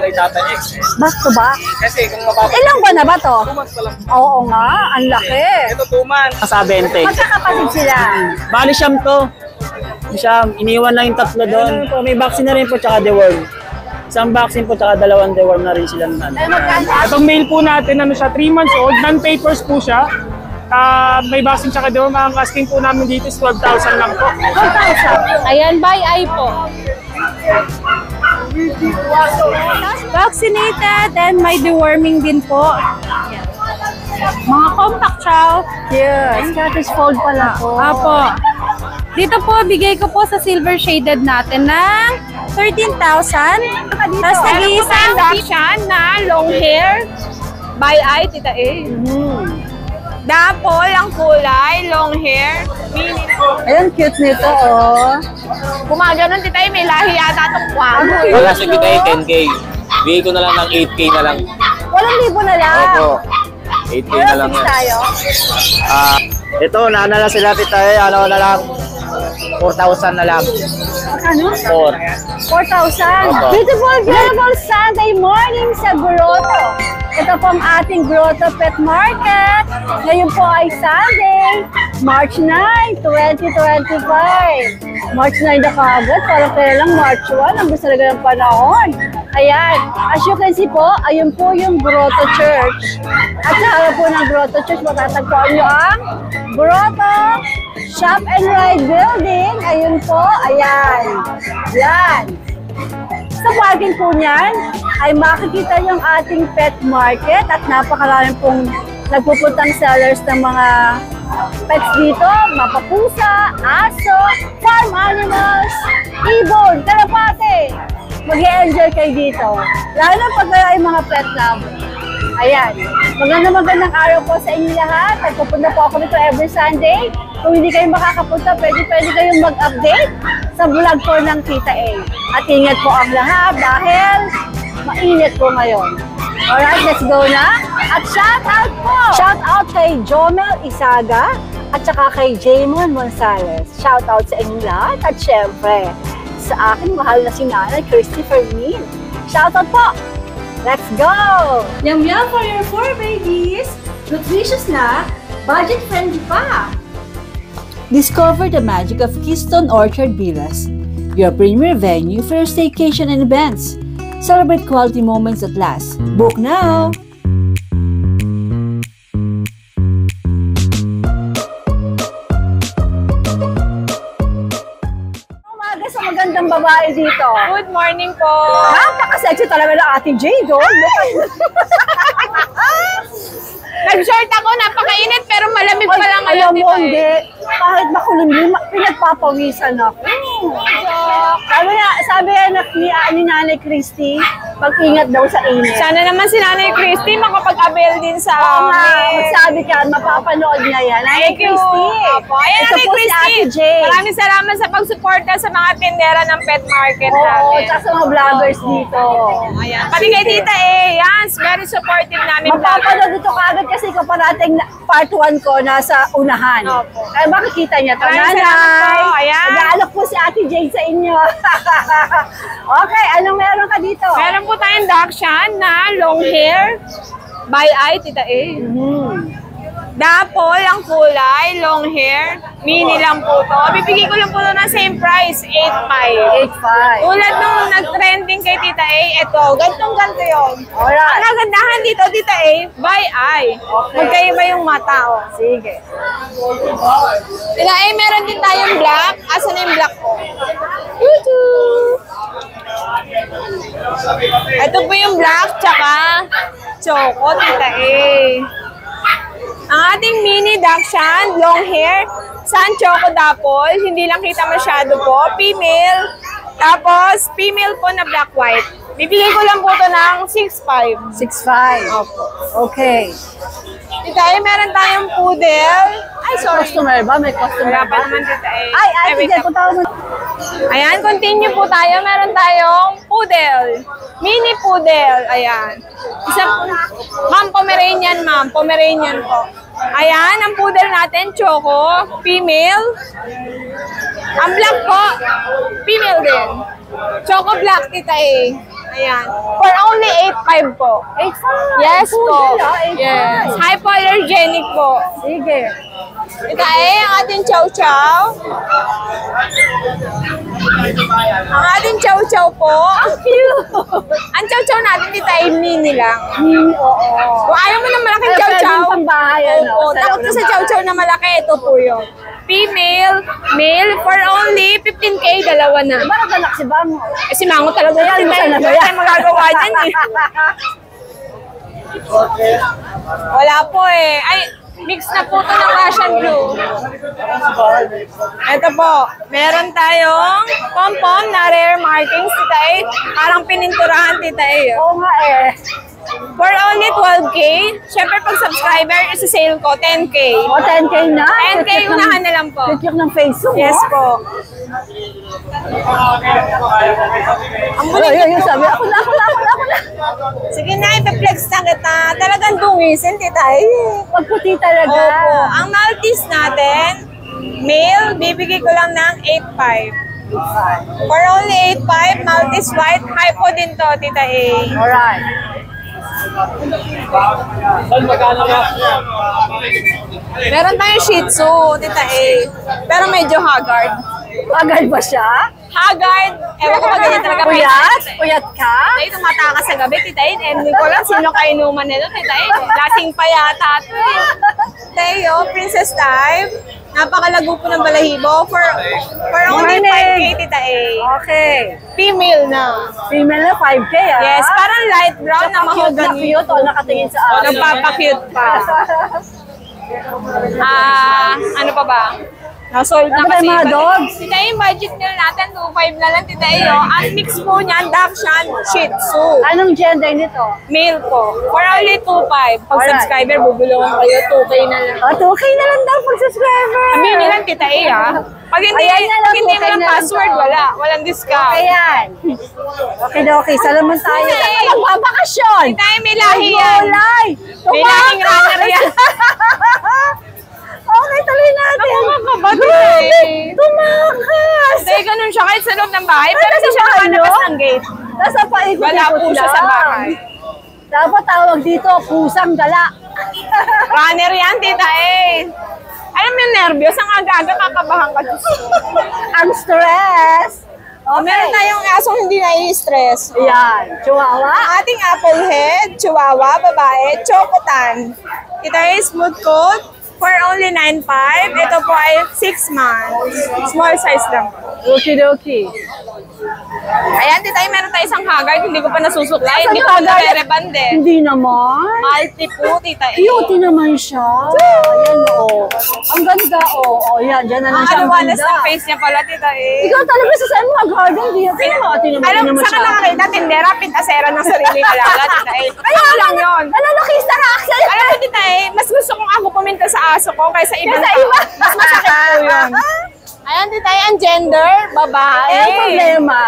kay Tata X. Back to back? Kasi kung mapapagod. Ilang ba na ba to? 2 months pa lang. Oo nga, ang laki. Ito 2 months. Sa 20. Magkakapatid sila. Bali siyam to. Siyam, iniwan lang yung tatlo doon. Po, may vaccine na rin po tsaka deworm. Isang vaccine po tsaka 2 deworm na rin sila naman. Ay, magkano? Itong male po natin, ano siya, 3 months old, non-papers po siya. May vaccine tsaka deworm, ang asking po namin dito is 12,000 lang po. 12,000. Ayan, by eye po. Vaccinated and may deworming din po. Mga compact chow. Yes, Scottish Fold pala po. Apo. Dito po, bigay ko po sa silver shaded natin ng 13,000. Tapos nag-iisang Dachshund na long hair. By eye, tita A. Dapol ang kulay, long hair. Mini. Ayun, cute nito, oh. Gumagano, tita A, may lahi yata itong kwano. Wala sa kita yung 10K. Bigay ko na lang ng 8K na lang. 8,000 na lang. Opo. 8K na lang. Fix tayo. Ito, naana na sila tita ano na lang. 4,000 na lang. Ano? 4. 4,000. Opo. Beautiful, beautiful Sunday morning sa Grotto. Ito po ang ating Grotto Pet Market. Ngayon po ay Sunday, March 9, 2025. March 9 na kagad, parang kaya lang March 1, ang gusto talaga ng panahon. Ayan, as you can see po, ayun po yung Grotto Church. At sa harap po ng Grotto Church, matatagpuan nyo ang Grotto Shop and Ride Building. Ayun po, ayan. Yan. Sa parking po niyan, ay makikita yung ating pet market at napakaraming pong nagpupuntang sellers ng mga pets dito, mapapusa, aso, farm animals, ibon, kalapate. Mag-e-enjoy kayo dito. Lalo na pag kayo ay mga pet lover. Ayan. Magandang araw po sa inyo lahat. Nagpupunta po ako dito every Sunday. Kung hindi kayo makakapunta, pwede kayong mag-update sa vlog po ng Tita A. At ingat po ang lahat dahil mainit po ngayon. Alright, let's go na. At shout out po! Shout out kay Jomel Isaga at saka kay Jamon Gonzalez. Shout out sa inyo lahat at syempre sa aking mahal na si Nanay Christy Fermin. Shout out po! Let's go! Yum yum for your 4 babies! Nutritious na, budget-friendly pa! Discover the magic of Keystone Orchard Villas, your premier venue for your staycation and events. Celebrate quality moments at last. Book now! Umaga sa magandang babae dito. Good morning po. Napaka-sexy talaga ng ating Jade, oh. Nag-short ako, napakainit pero malamig pa lang Alam ngayon, mo, tita A. hindi. Kahit makulimlim, pinagpapawisan ako. Sabi ni Nanay Christy, mag-ingat daw sa init. Sana naman si Nanay Christy makapag-avail din sa amin. Magsabi ka, mapapanood na yan. Nanay Thank you. Christy. Opo. Ayan, Ito Nanay po si Christy. Ate Jade. Maraming salamat sa pagsuporta sa mga tindera ng pet market Oo, namin. tsaka sa mga vloggers dito. Ayan. Pati kay Tita A, yan, very supportive namin. Mapapanood ito kaagad kasi kaparating part 1 ko nasa unahan. Opo. Ay, makikita niya ito. Maraming salamat po. Ayan. Nag-aalok po si Ate Jade sa inyo. Okay, anong meron ka dito? Meron po tayong Dachshund na long hair. By eye, Tita A. Dapol ang kulay, long hair. Mini lang po to. Bibigay ko lang po to ng same price, 8.5. 8.5. Tulad nung nag-trending kay Tita A, ito, ganito yun. Alright. Ang kagandahan dito, Tita A, by eye. Okay. Magkaiba yung mata, oh. Sige. Tita A, meron din tayong black. Asan na yung black ko? YouTube! Ito po yung black, tsaka choco, Tita A. Ang ating mini Dachshund, long hair, San Choco Dapol, hindi lang kita masyado po, female, tapos female po na black white. Bibigay ko lang po ito ng 6.5. 6.5. Opo. Okay. Tita A, meron tayong poodle. Ay, sorry. Customer ba? May customer Wala ba? pa naman, Tita A. Ay, wait sige, lang. punta mo. Ayan, continue po tayo. Meron tayong poodle. Mini poodle. Ayan. Isang, ma'am, Pomeranian, ma'am. Pomeranian po. Ayan, ang poodle natin, Choco. Female. Ang black po, female din. Choco black, Tita A. Ayan. For only 8.5 po. 8.5. Yes po. 8.5. Yes. Hypoallergenic po. Sige. Ito ay ang ating chow-chow. Ang ating chow-chow po. Ang cute. Ang chow-chow natin dito ay mini lang. Oo. Kung ayaw mo ng malaking Ay, chow-chow, pwedeng pangbahay, ano? opo, Sa takot loob ka ng sa bahay. chow-chow na malaki, ito po yun. Female, male, for only 15K, dalawa na. Bakit anak si Bango? Eh, si Mango talaga Ayan, yun. saan na ba Wala yan? tayong magagawa dyan eh. Wala po eh. Ay, mix na po ito ng Russian blue. Ito po, meron tayong pom-pom na rare markings, Tita A. Parang pininturahan, Tita A. Oo nga eh. For only 12K, syempre pag subscriber, isa-sale ko, 10K. O, 10K na. 10K unahan na lang po. Cute ng Facebook, Yes po. Ang Ay, bulit ay, sabi, ako na. Sige na, ipeflex na kita. Talagang dungisin, Tita A. Pagputi talaga. Opo. Ang Maltese natin, male, bibigay ko lang ng 8.5. For only 8.5, Maltese white, hypo din to, Tita A. Alright. Meron tayong Shih Tzu, Tita A. Pero medyo haggard. Agad ba siya? Haggard! Ewan ko ba ganyan talaga. Puyat? Puyat ka? Tita A, tumatakas sa gabi, Tita A. Hindi ko lang sino kainuman nito, Tita A. Lasing pa yata ito eh. Teo, princess type. Napakalago po ng balahibo. For only 5K, Tita A. Okay. Female na. Female na 5K ah. Yes, parang light brown na Cute na mahogany. cute o nakatingin sa akin. Nagpapakute pa. Ano pa ba? Nasold na Ano ba kasi. yung mga dogs? Tita, yung budget nila natin, 2.5 na lang, Tita. Ang mix po niyan, Dachshund, Shih Tzu. Anong gender nito? Male po. For only 2.5. Pag Alright. subscriber, bubulungan kayo, 2K na lang. O, 2K na lang daw pag subscriber. Sabihin nyo lang, Tita A, ha? Pag hindi, Ayan na lang, pag hindi mo 2K ng na lang password, to. wala. Walang discount. Okay yan. Okay na okay. Salamat tayo. Okay. Saan ka magbabakasyon? Tita A, may lahi yan. Gulay. May lahing runner yan. Okay, tuloy natin. Nakakaba, Tita Grabe, A. tumakas. Dahil ganun siya kahit sa loob ng bahay, Ay, pero nasa hindi siya bahay nakalabas nyo? ng gate. Nasa paikot-ikot Wala po siya lang. sa bahay. Dapat tawag dito, pusang gala. Runner yan, Tita A. Alam mo yung nervyos, ang aga-aga kakabahan ka. Diyos ko. Ang stress. Meron tayong asong hindi na-i-stress. Yan, chihuahua. Ang ating apple head, chihuahua, babae, chocotan. Ito ay smooth coat for only 9.5. Ito po ay 6 months. Small size lang. Okie-dokie. Ayan, Tita, meron tayo isang haggard. Hindi ko pa nasusuklay. Asan Hindi yung ko pa haggard? nare-reband eh. Hindi naman. Multi po, Tita. Cute naman siya. Ayan, oh. Ang ganda, oh. Oh, yan, dyan na lang Ang siya. Ang aliwalas ganda. ng face niya pala, Tita. Ikaw talaga sa saan mag-garden, di yan. Pinamati naman Alam, naman saan ka siya. nakakita? Tindera, pintasera ng sarili alala, Tita. Ano lang yun? Nananokista ka, Axel. Alam mo, Tita, mas gusto kong ako puminta sa aso ko kaysa ibang Kaysa tao. iba. Mas masakit po yun. Ayan, Tita, ang gender, babae. Eh, ang problema.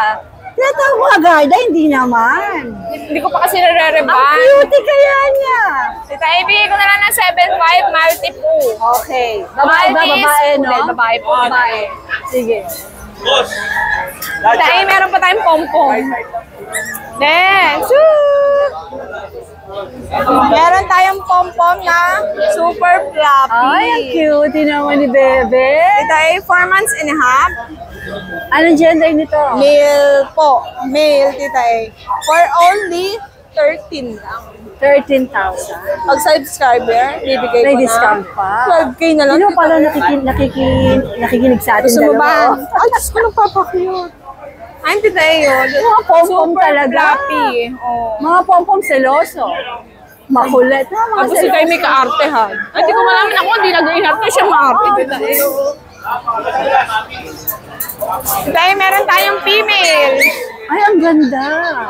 Tinatawag mga garda, hindi naman. Hindi ko pa kasi Ang nare-reban. cutie kaya niya. Tita, ibigay ko na lang ng 7.5 multi po. Okay. Babae ba? Maltese Babae, no? poodle, babae po. Babae. Sige. Tita, meron pa tayong pom-pom. Then, meron tayong pom-pom na super fluffy. Ay, ang cutie naman ni Bebe. Ito ay 4 months and a half. Anong gender nito? Male po. Male, Tita A. For only 13 lang. 13,000. Pag subscriber, bibigay ko May na. discount pa. 12K na lang. Sino Tita pala A. nakikinig sa atin Gusto mo ba? dalawa? Ay, Diyos ko, nagpapakute. Ay, Tita A yun. Mga pom-pom Super talaga. fluffy. Oh. Mga pom-pom seloso. Makulit. Mga Tapos si Kai may kaarte ha. Ay, hindi ko malaman ako, hindi nag-iingat ko siya maarte. Tita A. Tita A, meron tayong female. Ay, ang ganda.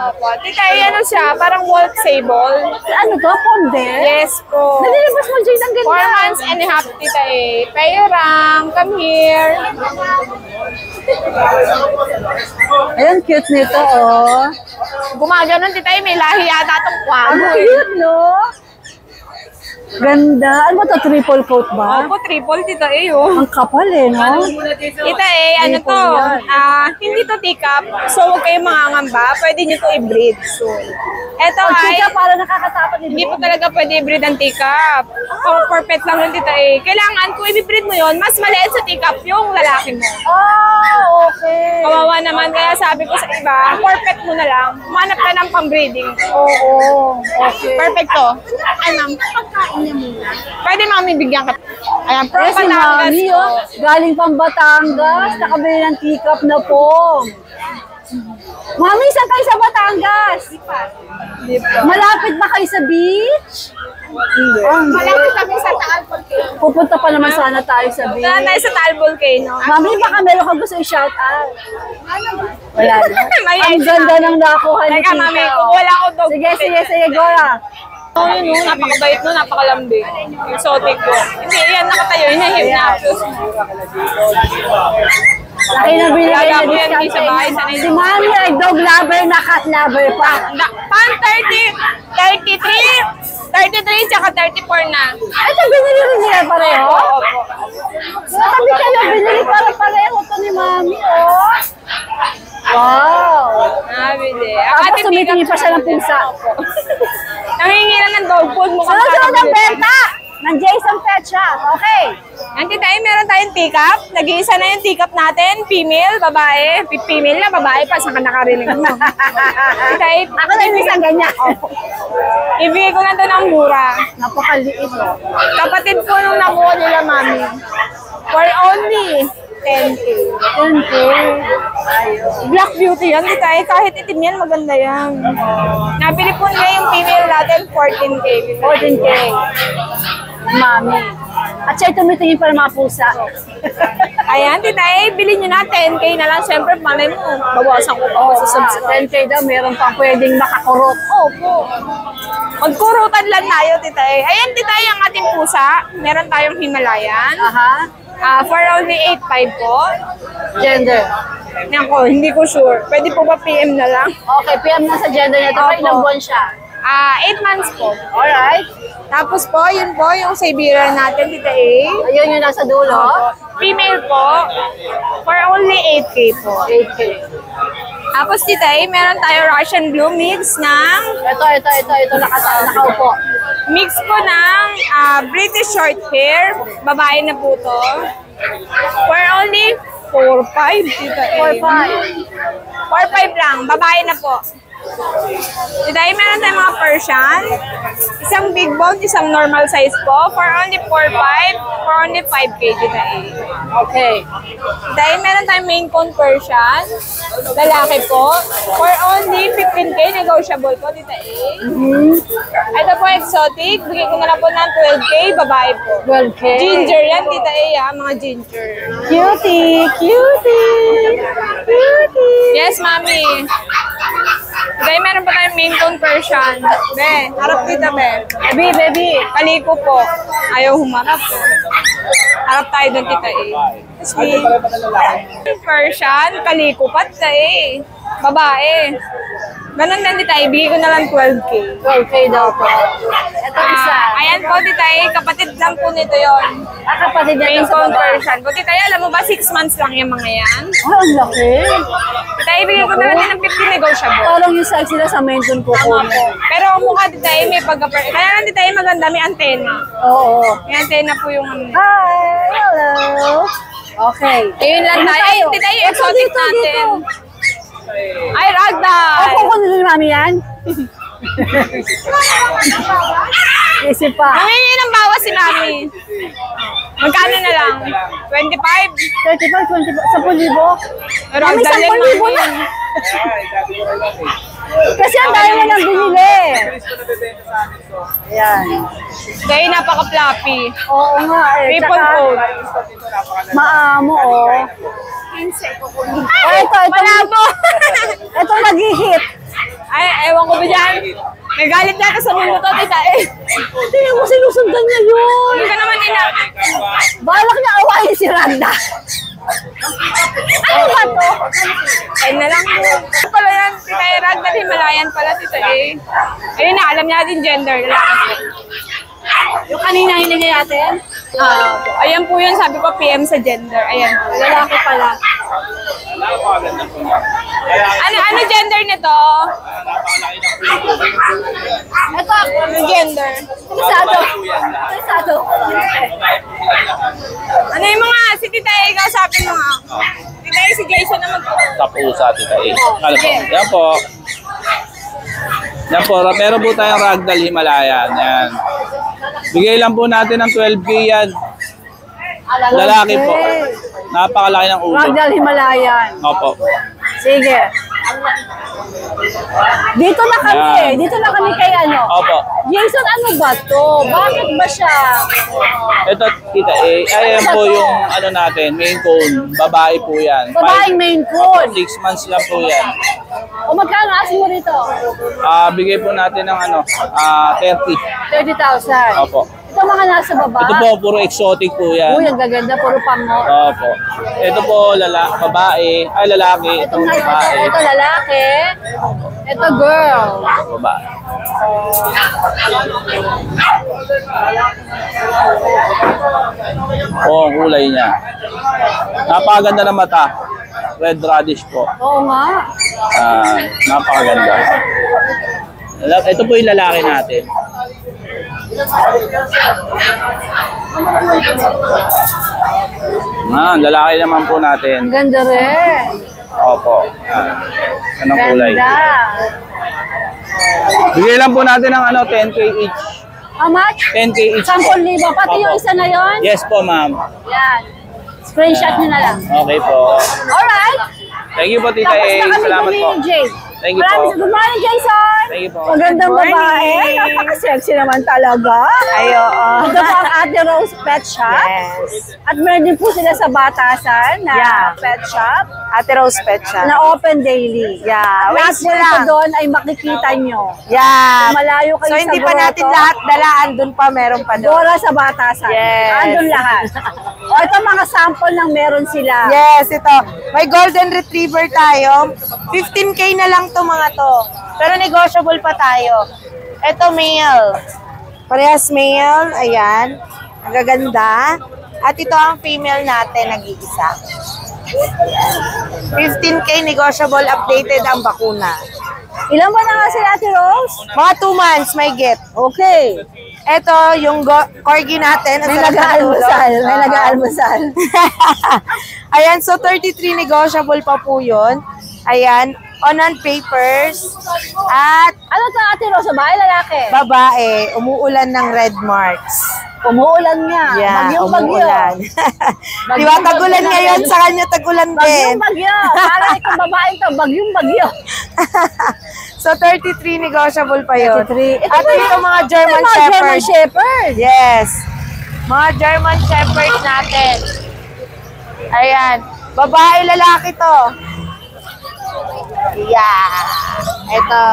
Opo. Tita A, ano siya? Parang Walt Sable. Ano to? Ponde? Yes po. Nalilabas mo dyan, ang ganda. 4 months and a half, Tita A. Payram, come here. Ayun, cute nito, oh. Gumaganon, Tita A. May lahi yata itong Ang kwano. cute, no? Ganda. Ano ba to? Triple coat ba? Opo, triple Tita A, oh. Ang kapal eh, no? Tita A, ano to? Hindi to teacup. So, huwag kayong mangangamba. Pwede nyo to i-breed soon. Ito Ang ay, chika, parang nakakatakot din. hindi po talaga pwede i-breed ang teacup. Perfect lang yung Tita A. Kailangan, kung i-breed mo yon, mas maliit sa teacup yung lalaki mo. Oh, okay. Kawawa naman, kaya sabi ko sa iba, perfect mo na lang. Manap ka ng pang-breeding. Oo. Okay. Perfecto. Ay, ma'am, pagkain niya muna. Pwede mami bigyan ka. Ayan, from Yes, si Batangas Mami, po. oh. Galing pang Batangas. Nakabili ng teacup na po. Mami, saan kayo sa Batangas? Malapit ba kayo sa beach? Malapit kami sa Taal Volcano. Pupunta pa naman sana tayo sa beach. Wala tayo sa Taal Volcano. Mami, baka meron kang gusto i-shout out. Wala na. May Ang edge ganda na. ng nakuha ni Teka, mami, Tita. kung wala ko dog. Sige, Gora. Oh, yun, no, napakabait no, napakalambi. Exotic ko. Hindi, yan, nakatayo, hinahip-napos. Laki na binigay Lala na ko yan, hindi sa bahay, discount. sanay Si Mami ay dog lover na cat lover pa. Pan 30, 33, tsaka 34 na. Ito, binili rin nila pareho? Opo. Sabi kayo, binili para pareho to ni Mami, oh. Wow. Nabili. Tapos tumitingin pa siya ng pusa. Nangingi lang ng dog food mo. Sunod-sunod ang benta ng Jason Pet Shop. Okay. Auntie Tay, meron tayong teacup. Nag-iisa na yung teacup natin. Female, babae. Female na, babae pa. Saan ka nakarinig mo? Auntie Tay, Ako na yung isang ganyan. ibigay ko lang ito ng mura. Napakaliit, oh. Kapatid ko nung nakuha nila, mami. For only 10K. 10K. Black beauty yan, Auntie Tay. Kahit itim yan, maganda yan. Nabili po nila yung female natin, 14K. 14K. Mami. At siya tumitingin pa ng mga pusa. Ayan, Tita, bilhin nyo na 10K na lang. Siyempre, malay mo, bawasan ko pa Oo, sa subscribe. 10K daw, meron pang pwedeng makakurot. Opo. Magkurutan lang tayo, Tita. Ayan, Tita, yung ating pusa. Meron tayong Himalayan. Aha. For only 8.5 po. Gender. Yan ko, hindi ko sure. Pwede po ba PM na lang? Okay, PM na sa gender nito. Opo. Ilang buwan siya? 8 months po. Alright. Tapos po, yun po, yung Siberian natin, Tita A. Ayun yung nasa dulo. Female po, for only 8K po. 8K. Tapos, Tita A, meron tayo Russian Blue mix ng Ito, nakaupo. mix po ng British short hair. Babae na po to. For only 4.5, Tita A. 4-5. 4.5 lang. Babae na po. Tita A, meron tayong mga Persian. Isang big bone, isang normal size po. For only 4.5. For only 5K, Tita A. Okay. Tita A, meron tayong main cone Persian. Lalaki po. For only 15K, negotiable po, Tita A. Ito po, exotic. Bigay ko na lang po ng 12K, babae po. 12K. Ginger yan, Tita A, mga ginger. Cutie. Yes, mami. Today, meron pa tayong main cone Persian. Be, harap kita, be. Baby. Kaliko po. Ayaw humarap. Harap tayo doon, Tita A. Sweet. Persian, kaliko pa, Tita A. Babae. Ganun lang, Tita A. Bigay ko na lang 12K. 12K daw po. Ito isa. Ayan po, Tita A. Kapatid lang po nito yon. Kapatid Main nito sa cone baba. Persian. Po, Tita A, alam mo ba, 6 months lang yung mga yan. Ay, ang laki. Tita A, bigay ko na lang din ng 50 negotiable. Parang yung size sila sa mention ko ko. Pero ang mukha, Tita A, may pagka-per. Kaya lang, Tita A, maganda, may antena. Oo. May antena po yung ano. Hi! Hello! Okay. Ayun lang Ano tayo. tayo? Ayun, Tita A, yung Ito, exotic dito, natin. dito. Ay, Ragdoll! Ako ko nila ni Mami yan. Isip pa. Humingi ng bawas si Mami. Magkano na lang? 25? 35, 20, 10,000. Pero Mami, ang dali, 10,000 Mami. na. Kasi ang dami mo nang binili. Ayan. Dahil napaka-floppy. Oo nga eh. Triple Tsaka, coat. maamo oh. Ay, ito. malabo! Ito nag-hit. Ay, ewan ko ba dyan? May galit na sa mundo to, Tita A. Tingnan mo, sinusundan niya yun. Hindi ka naman Balak niya awayin si Randa. Ano ba to? Ay na lang. Ano pala yan? Tita A, Ragdoll Himalayan pala, Tita A. Ayun na, alam niya din gender. Lalaki. Yung kanina hiningi natin, Ayan po yun, sabi ko PM sa gender. Ayan po. lalaki pala. Ano gender nito? Ito, Ano gender? Sado. Sado. Ano yung mga, si Tita E, ikaw sabi mo nga. Tita E, si Jason naman po. Sa pusa, Tita E. Ano po? Yan po. Yan po. Meron po tayong Ragdoll Himalayan. Yan. Bigay lang po natin ng 12K yan. Lalaki po. Napakalaki ng ulo. Ragdoll Himalayan. Opo. Sige. Dito na kami. Yan. Dito na kami kay ano. Opo. Jason, ano ba to? Bakit ba siya? Ito, Tita E. Ayan po yung ano natin, main cone. Babae po yan. Babaeng main coon. 6 months lang po yan. O magkano asin mo rito? Bigay po natin ng ano, 30. 30,000. Opo. Ito mga nasa baba. Ito po, puro exotic po yan. Uy, ang gaganda. Puro pango. Opo. Ito po, babae. Ay, lalaki. Ito, babae. Ito lalaki. Ito girl. Babae. Oh, ang kulay niya. Napakaganda ng mata. Red radish po. Oo nga. Napakaganda. Ito po yung lalaki natin. Lalaki naman po Ang natin. ganda rin. Opo. Anong kulay? Ganda. Bigay lang po natin ng 10K each. How much? 10K each. 10,000. Pati yung Opo. isa na yon? Yes po, ma'am. Yan. Screenshot nyo na lang. Okay po. Alright. Thank you po, Tita Tapos A. na kami Salamat po. ni Jay. Thank you po. Good morning, Jason. Thank you po. Magandang Good morning. babae. Napaka-sexy naman talaga. Ay, oo. Ito po ang Ate Rose Pet Shop. Yes. At meron din po sila sa Batasan na Yeah. pet shop Ate Rose Pet Shop. na open daily. Yeah, At lahat wait po nyo ito lang. doon ay makikita nyo. Yeah. Malayo kayo So, sa hindi pa grotto. natin lahat dalaan. Doon pa, meron pa doon. Dora sa Batasan. Yes. Andun lahat. O ito mga sample ng meron sila. Yes, ito. May golden retriever tayo. 15K na lang to mga to. Pero negotiable pa tayo. Ito male. Parehas male. Ayan. Ang gaganda. At ito ang female natin, nag-iisa. 15K negotiable, updated ang bakuna. Ilan ba na nga sila, Ate Rose? Mga 2 months may get. Okay. Ito, yung corgi natin. Ang May sarap ng nag-aalmusal. tulog. May nag-aalmusal. Ayan, so 33 negotiable pa po yun. Ayan, on papers. At Ano to, Ate Rose? Babae, lalaki? babae, umuulan ng red marks. Umuulan nga. Yeah, Bagyong-bagyo. umuulan. Di ba, tagulan ngayon, sa kanya tagulan din. Bagyong-bagyo. Para itong babaeng to, bagyong-bagyo. So 33 negotiable pa yun. 33. At ito mga German Mga Shepherd. German Shepherd. Yes. Mga German Shepherd natin. Ayan. Babae, lalaki to. Yeah. Ito.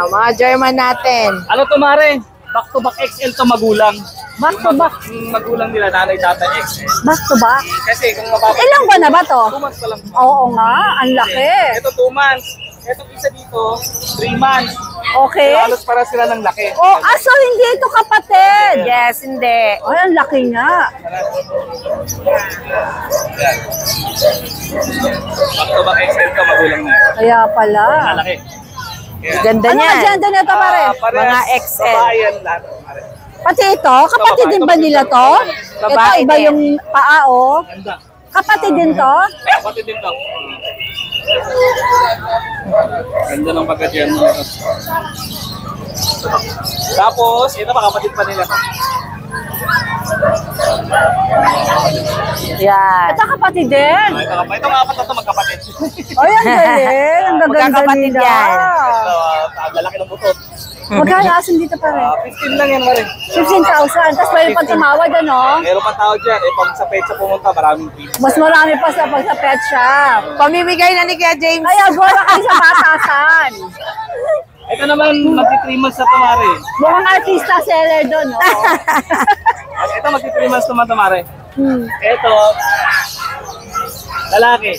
Mga German natin. Ano to, Mare? Back to back XL to magulang. Back to back. Yung magulang nila, nanay, tatay, XL. Back to back. Kasi kung mapapag... Ilang buwan na ba to? 2 months pa lang. Oo nga. Ang laki. Ito 2 months. Itong isa dito, 3 months. Okay. Halos para sila ng laki. Oh, so hindi ito kapatid. Yes, hindi. Ay, ang laki nga. Back to back XL to magulang nila. Kaya pala. Malaki. Ganda Ano niya. ang gender nito, pare? Mga XL. Babae yan lahat. Mare. Pati ito, kapatid din ba nila to? Ito, Babae iba din. yung paa, oh. Ganda. Kapatid din to? Kapatid din to. Ganda ng pagkatiyan mo. Tapos, ito pa kapatid pa nila. Yan. Ito kapatid din. Ito nga apat na ito magkapatid. Ay, ang galing. Ang gaganda Magkakapatid nila. yan. Ito, lalaki ng butot. Magkano asin dito, pare? 15 lang yan, Mare. 15,000. Tapos pwede pag tumawad, ano? Meron pa tao dyan. Pag sa petsa pumunta, maraming fees. Mas marami pa sa pag sa pet shop. Pamimigay na ni Kuya James. Kaya gora kayo sa Batasan. Ito naman, magti 3 months na ito, Mare. Mukhang artista seller doon, no? Ito, magti 3 months naman ito, Mare. Ito, lalaki.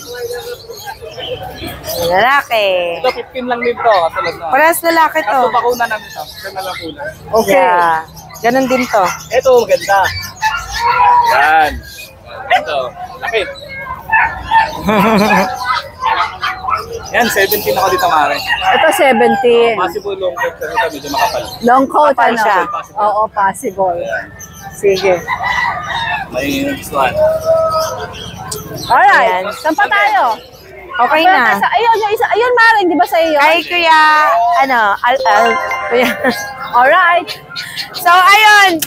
Lalaki. Ito, 15 lang din to. Katulad na. Parehas lalaki to. Ito, bakuna na nito. Ito na lang kulang. Okay. Yeah. Ganun din to. Ito, maganda. Yan. Ito, laki. Yan, 17 ako dito, Mare. Ito 70. Possible long coat kasi ito, medyo makapal. Long coat, Kapal ano? siya. Oo, possible. Sige. May gustuhan. Alright, Ayan. saan pa tayo? Okay na. Ayun, yung isa. Ayun, Mare, di ba sa iyo? Ay, kuya, kuya. Alright. So, ayun.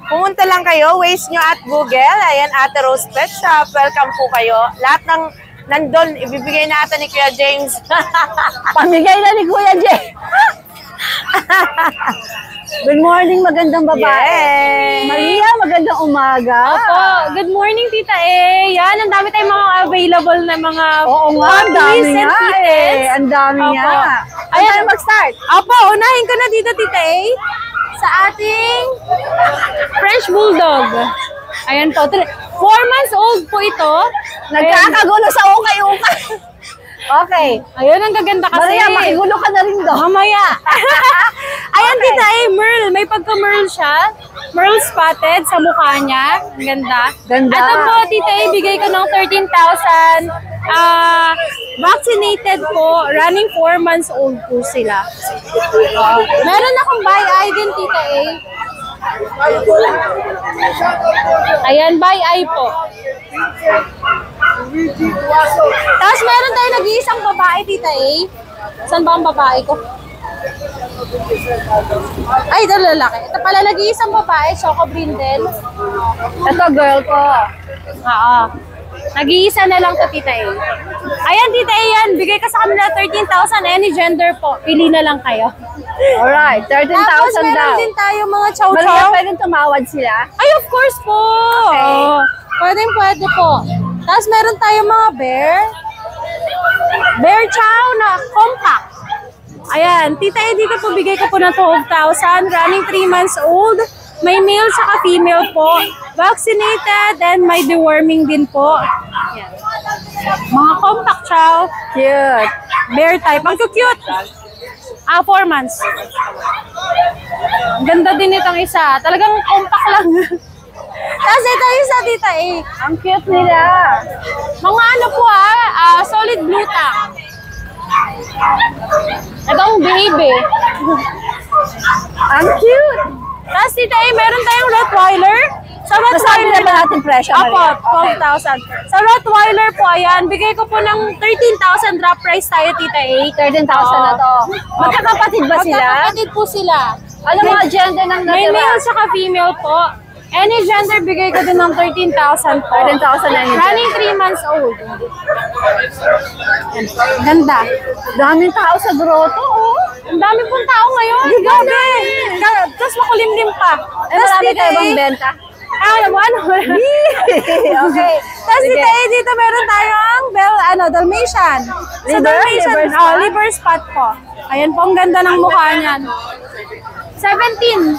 Pumunta lang kayo, Waze nyo at Google. Ayan, Ate Rose Pet Shop. Welcome po kayo. Lahat ng nandun, ibibigay natin ni Kuya James. Pamigay na ni Kuya Jay. Good morning, magandang babae. Yay! Maria, magandang umaga. Opo, good morning, Tita E. Yan, ang dami tayong mga available na mga Oo nga, ang dami puppies and nga kittens. eh. Ang dami Opo. nga. Ayan tayo mag-start. Opo, unahin ko na dito, Tita E, sa ating French Bulldog. Ayan po, 4 months old po ito. Nagkakagulo sa ukay-ukay. Okay. Ayun, ang gaganda kasi. Maria, makigulo ka na rin doon. Mamaya. Ayan, Tita E, Merle. May pagka-Merle siya. Merle spotted sa mukha niya. Ang ganda. Ganda. Ito po, Tita E, bigay ko ng 13,000. Vaccinated po. Running 4 months old po sila. Meron akong buy eye din, Tita E. Ayan, buy eye po. Tapos meron tayo nag-iisang babae, Tita A. Saan ba ang babae ko? Ay, ito lalaki. Ito pala nag-iisang babae, Choco Brindle. Ito, girl ko. Oo. Nag-iisa na lang to, Tita A. Ayan, Tita A, yan. Bigay ka sa kanila 13,000. Any gender po. Pili na lang kayo. Alright, 13,000 Tapos daw. meron din tayo mga Maria, chow-chow. pwedeng tumawad sila? Ay, of course po. Okay. Oo. Pwede po. Tapos meron tayo mga bear. Bear chow na compact. Ayan, Tita E, dito po bigay ko po ng 12,000. Running 3 months old. May male saka female po. Vaccinated and may deworming din po. Ayan. Mga compact chow. Cute. Bear type. Ang cute. 4 months. Ganda din itong isa. Talagang compact lang. Tapos ito yung sa Tita E. Ang cute nila. Mga ano po solid blue tang. Itong baby. Ang cute. Tapos Tita E, meron tayong Rottweiler. Sa Masabi Rottweiler na ba natin presyo, Apo, Maria? 12,000. Sa Rottweiler po, ayan, bigay ko po ng 13,000 drop price tayo, Tita E. 13,000 na to. Magkakapatid ba sila? Magkakapatid po sila. Ano mga gender ng May natira? male saka female po. Any gender, bigay ko din ng 13,000 po. 13,000 any Running 3 months old. Ganda. Daming tao sa grotto, oh. Ang dami pong tao ngayon. Grabe. Tapos makulimlim pa. Eh, marami kayo bang benta? Ano? Okay. Tapos Sige. dito meron tayong Dalmatian. Sa Liver? Dalmatian, Liver spot? liver spot po. Ayan po, ang ganda ng mukha niyan. 17.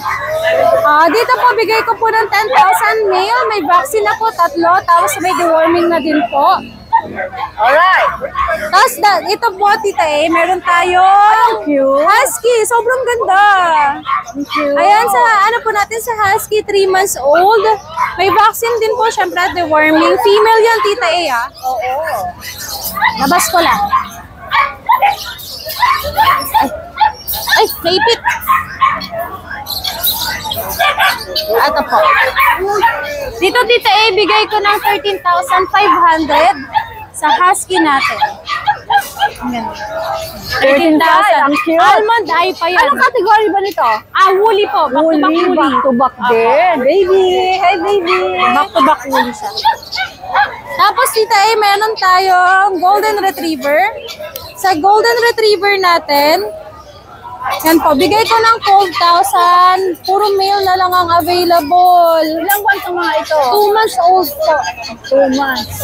Dito po, bigay ko po ng 10,000 male. May vaccine na po, 3. Tapos may deworming na din po. Alright. Tapos ito po, Tita E, meron tayong Cute. husky. Sobrang ganda. Ayan, ano po natin sa husky, 3 months old. May vaccine din po, syempre, deworming. Female yan, Tita E, Oo. Labas ko lang. Ay, naipit. Ito po. Dito, Tita E, bigay ko ng 13,500 sa husky natin. Ayan. 13,000. Ang cute. Almond eye pa yan. Anong category ba nito? Woolly po. Back to back Woolly, woolly. back to back din. Baby. Hey, baby. Back to back woolly siya. Tapos, Tita E, meron tayong golden retriever. Sa golden retriever natin, yan po, bigay ko ng 12,000. Puro male na lang ang available. Ilang buwan itong mga ito? 2 months old po. 2 months.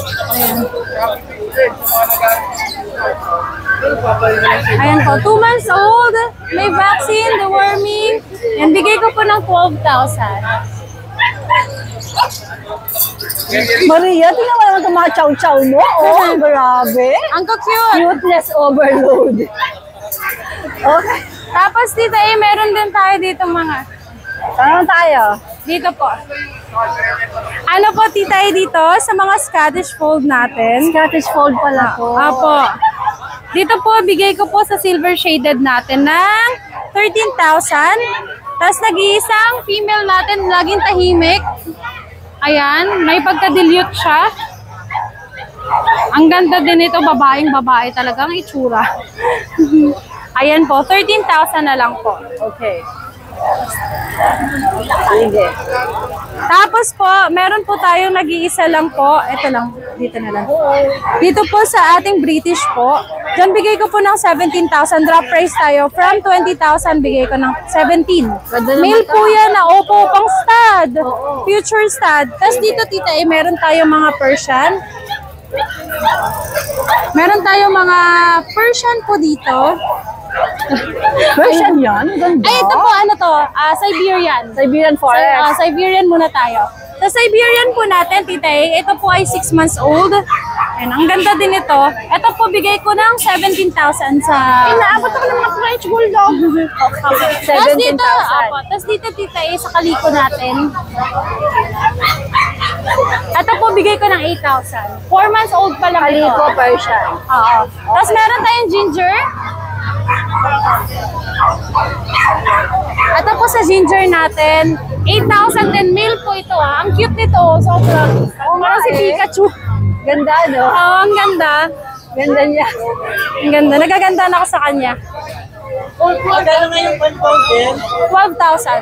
Ayan po, 2 months old. May vaccine, deworming. Yan, bigay ko po ng 12,000. Maria, tingnan mo naman itong mga chow-chow mo. Oh, grabe. Ang cute. Cuteness overload. Okay. Tapos, Tita E, meron din tayo dito mga Saan tayo? Dito po. Ano po, tita, dito sa mga Scottish Fold natin. Scottish Fold pala po. Apo. Dito po, bigay ko po sa silver shaded natin ng 13,000. Tapos nag-iisang female natin, laging tahimik. Ayan, may pagka-dilute siya. Ang ganda din ito, babaeng-babae talagang itsura. Ayan po, 13,000 na lang po. Okay. Sige. Tapos po, meron po tayong nag-iisa lang po. Ito lang, dito na lang. Dito po sa ating British po. Diyan bigay ko po ng 17,000. Drop price tayo. From 20,000, bigay ko ng 17. Male po yan na opo pang stud. Future stud. Tapos dito, tita, meron tayong mga Persian. Meron tayong mga Persian po dito. Persian yan? Ganda. Ay, ito po, ano to? Siberian. Siberian Forest. Siberian muna tayo. Sa Siberian po natin, tita, ito po ay 6 months old. Ayan, ang ganda din ito. Ito po, bigay ko ng 17,000 sa... Inaabot ako ng mga French Bulldog. Tapos dito, tapos dito, tita, sa kaliko natin. Ito po, bigay ko ng 8,000. 4 months old pa lang ito. Kaliko Persian. Oo. Tapos meron tayong ginger. Ito po sa ginger natin, 8,000 din, male po ito ha. Ang cute nito, sobrang. Parang si Pikachu. Ganda, no? Oo, ang ganda. Ganda niya. Ang ganda, nagaganda na ako sa kanya. Magkano nga yung 12,000.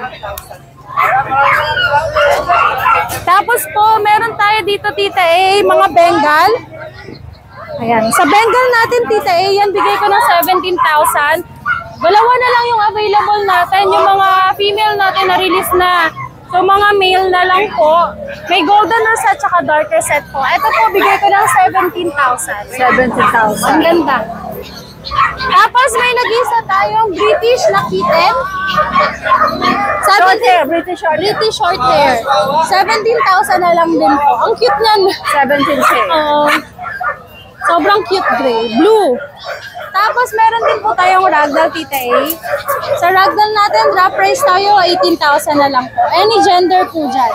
Tapos po, meron tayo dito, tita mga Bengal. Ayan, sa Bengal natin, tita yan, bigay ko ng 17,000. Dalawa na lang yung available natin, yung mga female natin na release na. So, mga male na lang po. May golden set at darker set po. Ito po, bigay ko ng 17,000. 17,000. Ang ganda. Tapos, may nag-isa tayong British na kitten. Short hair, British short hair. British short hair. 17,000 na lang din po. Ang cute niyan. 17K. Sobrang cute gray. Blue. Tapos meron din po tayong ragdoll, tita A. Sa ragdoll natin, drop price tayo, 18,000 na lang po. Any gender po dyan.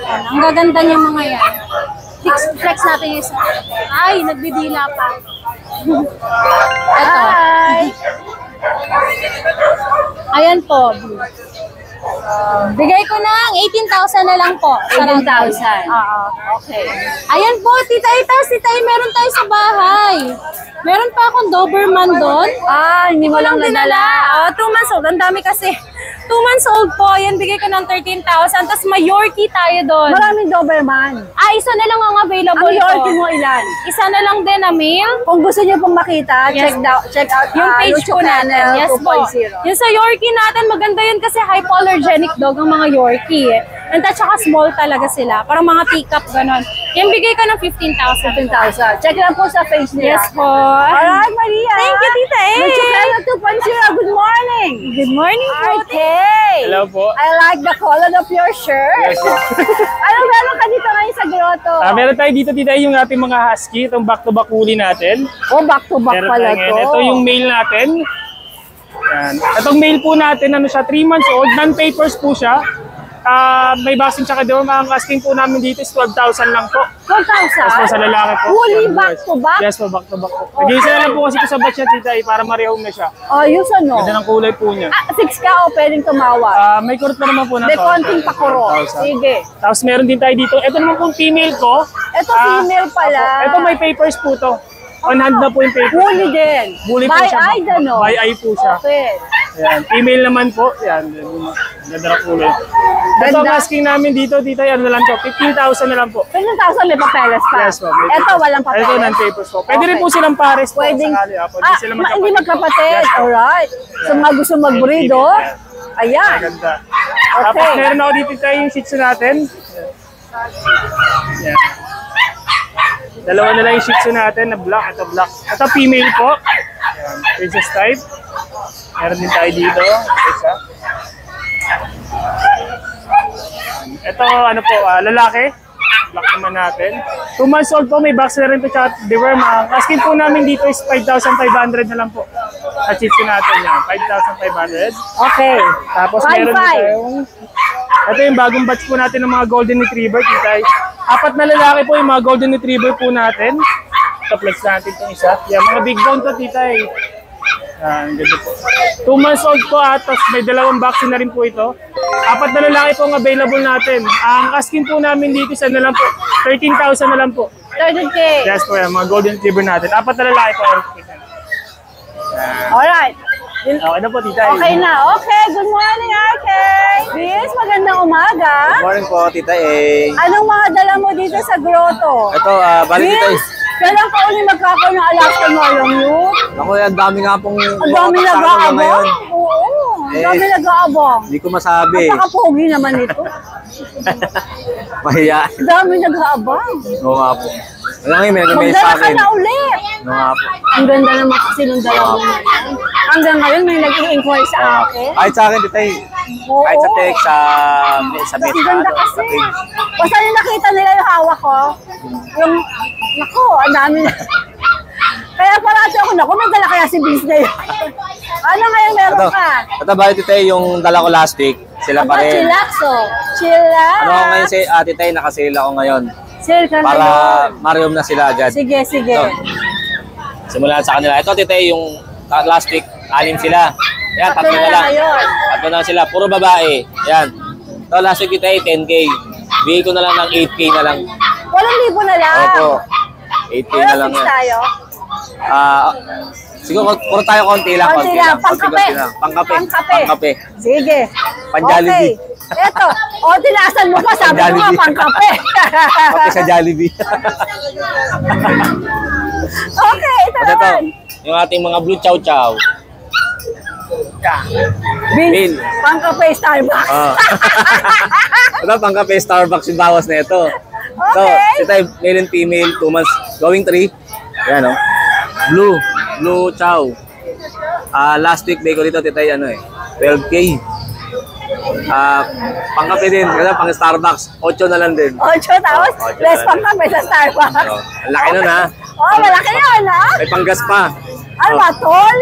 Yan, ang gaganda niya mga yan. Flex natin yung isa. Ay, nagbibila pa. Ito. Hi! Ayan po. Bigay ko ng 18,000 na lang po. 18,000. Oo. Okay. Ayan po, tita Itas, meron tayo sa bahay. Meron pa akong Doberman doon. Hindi mo lang nadala. 2 months old. Ang dami kasi. 2 months old po. Ayan, bigay ko ng 13,000. Tapos may Yorkie tayo doon. Maraming Doberman. Isa na lang ang available Ang Yorkie ito. mo ilan? Isa na lang din na male. Kung gusto niyo pong makita, Yes. check out Yung page YouTube po natin. channel Yes po. 2.0. Yung sa Yorkie natin, maganda yun kasi hypoallergenic dog ang mga Yorkie. And at saka small talaga sila. Parang mga teacup, ganon. Yung bigay ko ng 15,000. 15,000. Check lang po sa page nila. Yes po. Alright, Maria. Thank you, Tita A. Luchukela 2.0. Good morning. Good morning po. Okay. Hello po. I like the color of your shirt. Anong meron ka dito ngayon sa grotto? Meron tayo dito, tita, yung ating mga husky, itong back-to-back huli natin. Back to back Meron pala tayo ngayon. to. Ito yung male natin. Yan. Itong male po natin, ano siya, 3 months old, non-papers po siya. May vaccine tsaka deworm. Ang asking po namin dito is 12,000 lang po. 12,000? Tapos po sa lalaki po. Fully Yan, back to back? Yes po, back to back po. Nag-iisa na lang po kasi ito sa batch niya, tita, para marehong na siya. Ayos ano? Ganda ng kulay po niya. 6 ka o pwedeng tumawa? May kurot na naman po na May konting pakuro. 12,000. Sige. Tapos meron din tayo dito. Ito naman pong female ko. Ito female pala. Ito may papers po to. On hand na po yung papers. Fully din. Bully po By siya. eye no? By eye po siya. Okay. Ayan. Female naman po. Ayan. Ganda na kulay. Ito ang Ganda. asking namin dito, tita, ano na lang po. 15,000 na lang po. 15,000 may papeles pa. Yes po. may Ito papers. walang papeles. Ito non-papers po. Pwede rin Okay. po silang pares po. Pwedeng, Sakali, Pwede sila hindi magkapatid. Yes po. Alright. So mga gusto mag-breed, oh. Ayan. Ganda. Tapos meron ako dito tayo yung shih tzu natin. Yan. Dalawa na lang yung shih tzu natin na black. Ito black. Ito female po. Yan. Princess type. Meron din tayo dito. Isa. Ito ano po, lalaki. Black naman natin. 2 months old po, may vaccine na rin ito tsaka deworm. Ang asking po namin dito is 5,500 na lang po. At shih tzu natin yan. 5,500. Okay. Tapos 5,500. meron din tayong Ito yung bagong batch po natin ng mga Golden Retriever, titay. 4 na lalaki po yung mga Golden Retriever po natin. Ito, flex natin itong isa. Yan, mga big bone to, titay. Yan, ganda po. 2 months old po at may 2 vaccine na rin po ito. 4 na lalaki po ang available natin. Ang asking po namin dito sa na lang po, 13,000 na lang po. 13K. Yes po yan, mga Golden Retriever natin. 4 na lalaki po. Alright. Okay na po, titay. Okay na. Okay, good morning, Ate. Vince, magandang umaga. Good morning po, Tita A. Anong mga dala mo dito sa grotto? Ito, bali Tita A. Vince, kailan ka uli magkakaroon ng Alaska Malamute? Ako, ang dami nga pong Ang dami nag-aabang? Oo, ang dami nag-aabang. Hindi ko masabi. At nakapogi naman ito. Mahiya. Ang dami nag-aabang. Oo nga po. Alam ngayon, may nag-mail Magdala sa ka akin. na ulit. Oo nga po. Ang ganda naman kasi nung dalawa mo. Hanggang ngayon may nag-i-inquire sa akin. Kahit sa akin, Tita A. Oo. Kahit sa text, sa Ang message, ganda sa kasi. page. Basta yung nakita nila yung hawak ko, yung, naku, ang dami na. Kaya parati ako, naku, may dala kaya si Vince na yun. Ano ngayon meron Ito, ka? bali Tita A, yung dala ko last week, sila pa Aba, rin. chillax, oh. Chillax. Ano ako ngayon si Tita A, nakasale ako ngayon. Sale ka Para ngayon. marium na sila agad. Sige, sige. Ito. Simulan sa kanila. Ito, Tita A, yung last week, 6 sila. Yan, 3 na lang. Ngayon. 3 na sila. Puro babae. Yan. Ito, last week, Tita A, 10K. Bigay ko na lang ng 8K na lang. 8,000 na lang. Opo. 8K Pero na lang fix yan. tayo. Siguro, puro tayo konti lang. Konti lang. Pangkape. Konti-konti lang. Pangkape. Pangkape. Sige. Pan-Jollibee. Okay. Eto. O, tinasan mo pa. Sabi ko nga, Jollibee. pangkape. Kape sa Jollibee. Okay, ito At ito, naman. yung ating mga blue chow chow. Vince, Bill. pangkape Starbucks. Ah. Ito, pangkape Starbucks yung bawas na ito. So, Okay. ito male and female, 2 months, going 3. Yan, oh. Blue chow. Last week, day ko dito, titay, 12K. Pangkape din, kasi pang Starbucks, 8 na lang din. 8 tapos, Oh, 8 less na lang. pangkape sa Starbucks. Oh, ang laki nun, ha? Oh, malaki yun, ha? May panggas pa. Ano ba, tol?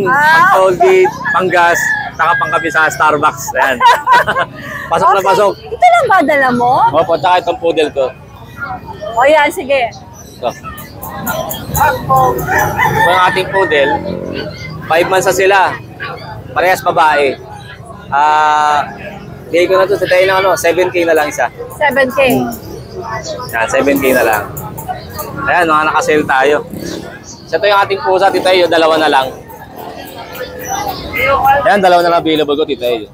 Pang toll gate, panggas, saka pangkape sa Starbucks. Ayan. Pasok na Okay. pasok. Ito lang ba dala mo? Opo, tsaka itong poodle ko. O yan, sige. Ito. Ito yung ating poodle. 5 months na sila. Parehas babae. Bigay ko na ito sa tayo ng 7K na lang isa. 7K. Yan, 7K na lang. Ayan, mga nakasale tayo. So, ito yung ating pusa, titayo, 2 na lang. Ayan, 2 na lang available ko, titayo.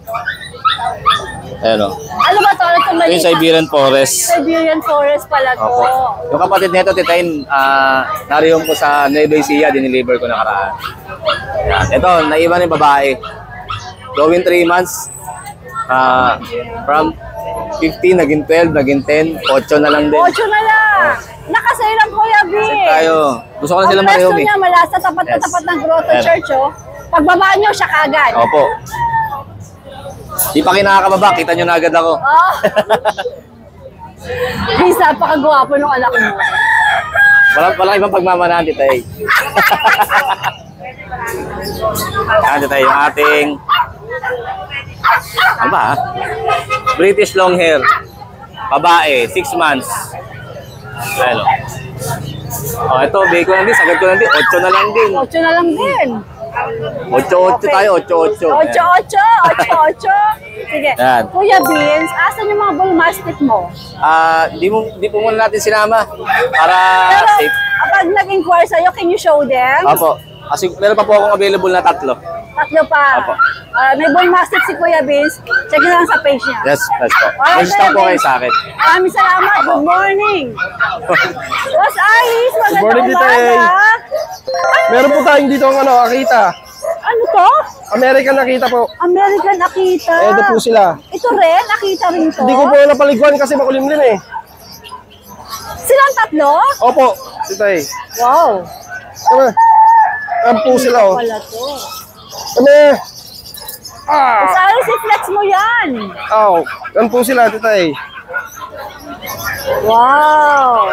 Ayan, o. Ano ba to? Ito Ito maliit. yung Siberian Forest. Siberian Forest pala to. Opo. Yung kapatid nito, titayin, nariyon ko sa Nueva Ecija, diniliver ko nakaraan. Ayan. Ito, naiwan yung babae. Going 3 months. From 15, naging 12, naging 10, 8 na lang din. 8 na lang. Nakasay lang Kuya B. Tayo. Gusto ko na sila Ang pwesto marehom eh. niya mala sa tapat na Yes. tapat ng Grotto Ayan. Church, oh. Pagbaba nyo, siya kagad. Opo. Di pa kinakababa, kita nyo na agad ako. Oh. Please, napakagwapo ng anak mo. Walang ibang pagmamanahan, titay. Yan, titay, yung ating... Ano ba, ha? British long hair. Babae, 6 months. Ayan, oh, ito, bigay ko lang din, sagad ko lang din. 8 na lang din. 8 na lang din. 8-8 tayo, 8-8. 8. Sige. Yan. Kuya Beans, asan yung mga bull mastiff mo? Di po muna natin sinama. Para Pero, safe. kapag nag-inquire sa'yo, can you show them? Opo. Kasi meron pa po akong available na 3. 3 pa. Opo. May bull mastiff si Kuya Beans. Check nyo lang sa page niya. Yes, that's po. Alright, Next time po Kuya kayo Beans. sa akin. Maraming salamat. Good morning. Boss Ice, magandang morning, Tita umaga. Meron po tayong dito ang Akita. Ano to? American Akita po. American Akita. Ito po sila. Ito rin? Akita rin to? Hindi ko po napaliguan kasi makulimlim eh. Silang 3? Opo, titay. Wow. Tama. Ayan po sila oh. Wala to. Tama. Saan si flex mo yan? Aw, yan po sila, titay. Wow.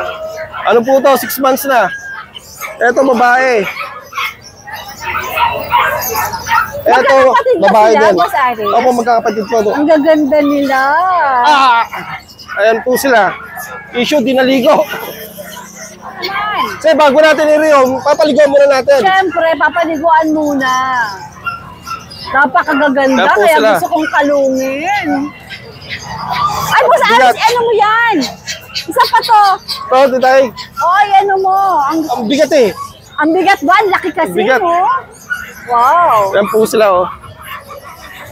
Ano po to? 6 months na. Ito, babae. Magkakapatid ba babae sila, din. Boss Aris? Opo, magkakapatid po. Ang gaganda nila. Ayan po sila. Issue, dinaligo. Ayan. Kasi bago natin i-rehome, papaligaw muna natin. Siyempre, papaliguan muna. Napakagaganda, Kaya po kaya sila. gusto kong kalungin. Ay, Boss Aris, ano mo yan? Isa pa to. Ito, titay. Oy, ano mo? Ang bigat eh. Ang bigat ba? Ang laki kasi Bigat. mo. Wow. Ayan po sila, oh.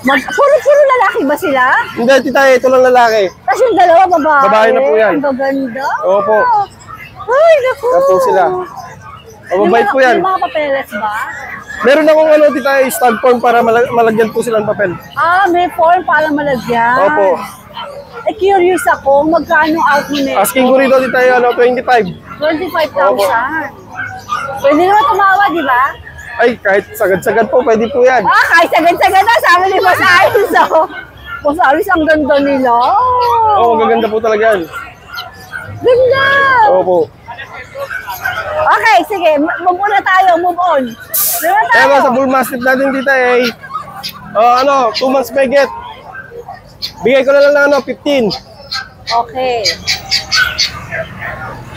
Puro lalaki ba sila? Hindi, titay, ito lang lalaki. Tapos yung dalawa babae. Babae na po yan. Ang gaganda. Opo. Ay, naku. Ayan po sila. Mababait po yan. Yung mga papeles ba? Meron akong titay, stamp form para malagyan po sila ng papel. May form para malagyan. Opo. Curious ako, magkano out mo nito? Asking ko rito, titay, 25. 25,000. Pwede naman tumawa, di ba? Ay, kahit sagad-sagad po, pwede po yan. Kahit sagad-sagad na, sabi ni Boss Aris, oh. Boss Aris, ang ganda nila. Oo, gaganda po talaga yan. Ganda! Opo. Okay, sige, move on na tayo, move on. Move on tayo. Ewan sa bull mastiff natin dito 2 months may get. Bigay ko na lang ng 15. Okay.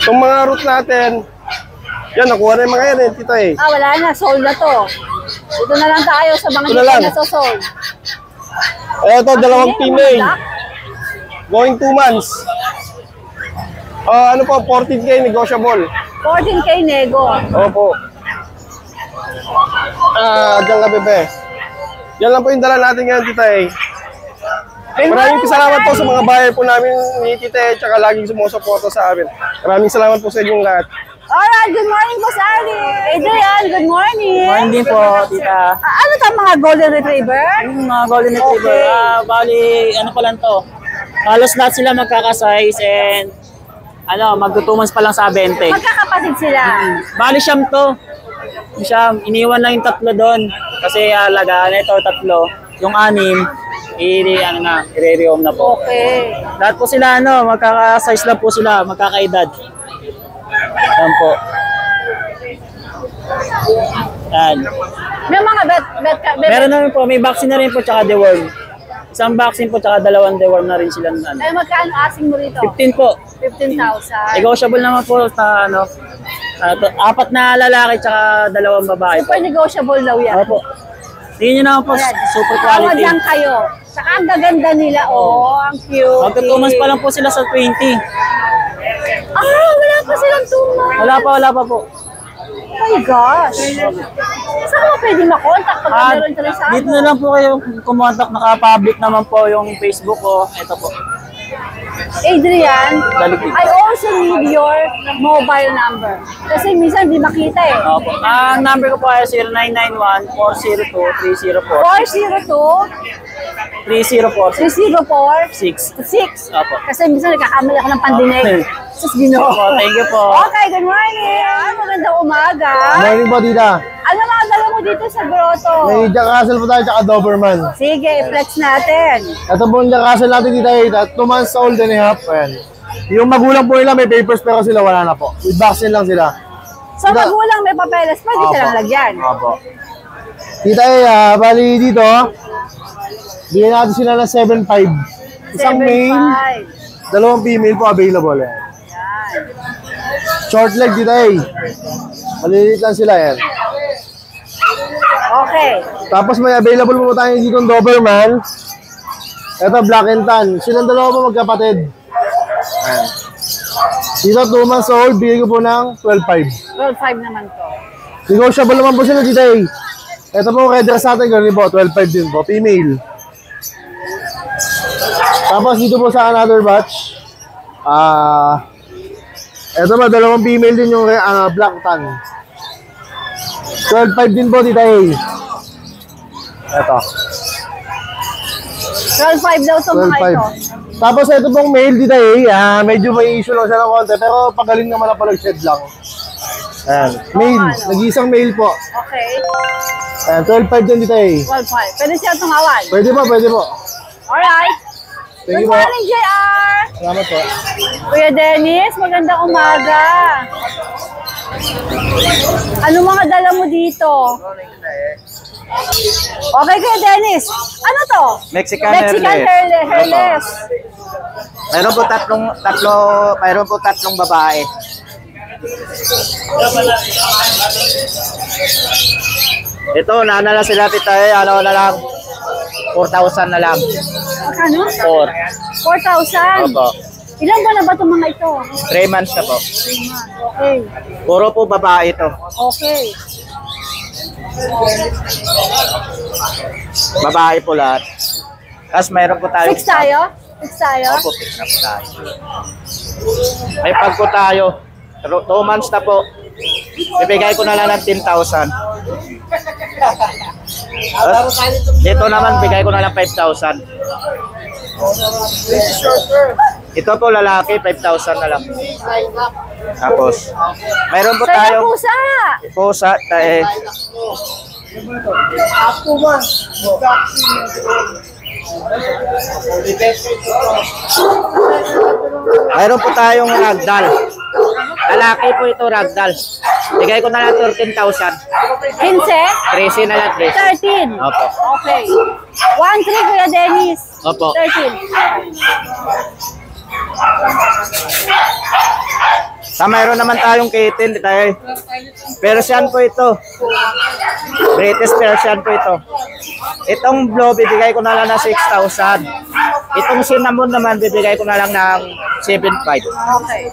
Itong mga route natin, yan, nakuha na yung mga yan tita Wala na, sold na to. Dito na lang tayo sa mga Ito na hindi lang. na sold. Ito, dalawang female. Going 2 months. Ano po, 14K negotiable. 14K nego. Opo. Diyan ka, bebe. Yan lang po yung dala natin ngayon, tita Maraming salamat po sa mga buyer po namin ni Tite, tsaka laging sumusuporta sa amin. Maraming salamat po sa inyong lahat. Alright, good morning, Boss Ali. Adrian, good morning. Morning din po, tita. Ano to, mga golden retriever? Yung mga golden retriever, bali, ano pa lang to. Halos lahat sila magkakasize and mag-2 months pa lang sa 20. Magkakapatid sila. Bali siyam to. Siyam, iniwan lang yung 3 doon. Kasi alagaan ito, 3. Yung 6, i-re-rehome na po. Okay. Lahat po sila, magkaka-size lang po sila, magkakaedad. Yan po. Yan. May mga bet. Meron na rin po, may vaccine na rin po, tsaka deworm. Isang vaccine po, tsaka 2 deworm na rin sila. Magkano asking mo rito? 15 po. 15,000. Negotiable naman po sa 4 na lalaki, tsaka 2 babae po. Super negotiable daw yan. Opo. Tingin nyo naman po, super Tawad quality. lang kayo. Saka ang gaganda nila, ang cute. Magka 2 months pa lang po sila sa 20. Wala pa silang 2 months. Wala pa po. Oh my gosh. Saan ka pwede makontak pag meron interesado? Dito na lang po kayo kumontak. Naka-public naman po yung Facebook ko. Ito po. Adrian, Daligpig. I also need your mobile number. Kasi minsan di makita eh. Opo. Ang number ko po ay 0991-402-304. 402 304 304 6. 6. Opo. Kasi minsan nagkakamali ako ng pandinig. Sus, Ginoo. Opo, thank you po. Okay, good morning. Magandang umaga. Morning po, tita. Ano mga dala mo dito sa grotto? May Jack Russell po tayo, tsaka Doberman. Sige, flex natin. Ito po yung Jack Russell natin, tita 2 months old and a half. Ayan. Yung magulang po nila may papers pero sila wala na po. With vaccine lang sila. So, magulang may papeles, pwede silang lagyan. Opo. Tita bali dito, bigyan natin sila ng 7.5. Isang male, 2 female po available. Yan. Short leg dito maliliit lang sila yan. Okay. Tapos may available po tayo dito ng Doberman. Ito black and tan. Silang dalawa po magkapatid. Ayan. Dito 2 months old, bigay ko po ng 12.5. 12.5 naman to. Negotiable naman po sila dito Ito po red dress natin, ganun po, 12.5 din po, female. Tapos dito po sa another batch, ito ba, 2 female din yung black tan. 12.5 din po dito Ito. 12.5 daw to mga ito. 12.5. Tapos ito pong male dito medyo may issue lang siya ng konti, pero pagaling naman na pag-shed lang. Ayan, male, nag-iisang male po. Okay. Ayan, 12.5 din dito 12.5. Pwede siya tumawan. Pwede po. Alright. Thank Good you po. morning, JR. Salamat po. Kuya Dennis, magandang umaga. Ano mga dala mo dito? Okay, Kuya Dennis. Ano to? Mexican Mexican hairless. Mayroon po tatlong babae. Ito, naana na sila titay, ano na lang, 4,000 na lang. Magkano? 4. 4,000. Opo. Ilan ba na ba itong mga ito? 3 months na po. Okay. Puro po babae ito. Okay. Babae po lahat. Tapos mayroon po tayo. Fix tayo? Fix tayo? Opo, fix na po tayo. May pag po tayo. 2 months na po. Bibigay ko na lang ng 10,000. Dito naman, bigay ko na lang 5,000. Ito po lalaki, 5,000 na lang. Tapos, mayroon po Sa'yo tayo. pusa! Pusa, tayo. Mayroon po tayong ragdoll. Lalaki po ito ragdoll. Bigay ko na lang 13,000. 15? 13 na lang, 13. 13? Opo. Okay. 1-3, Kuya Dennis. Opo. 13. Mayroon naman tayong kitten tayo. Persian po ito. British Persian po ito. Itong blue, bibigay ko na lang ng 6,000. Itong cinnamon naman, bibigay ko na lang ng 7,500. Okay.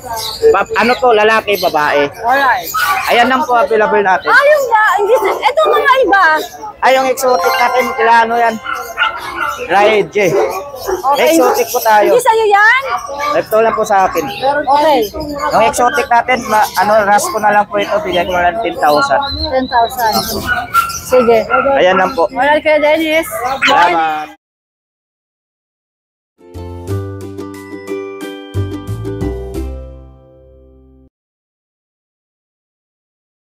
Ano po, lalaki, babae. Alright. Ayan lang po available natin. Yung ba? Ito mga iba. Ay, yung exotic natin, kila ano yan? Raije. Exotic po tayo. Hindi sa'yo yan? Ito lang po sa akin. Okay. Yung exotic natin, ras ko na lang po ito, bigyan ko na lang 10,000. 10,000. Sige. Ayan lang po. Alright, Kuya Dennis. Salamat.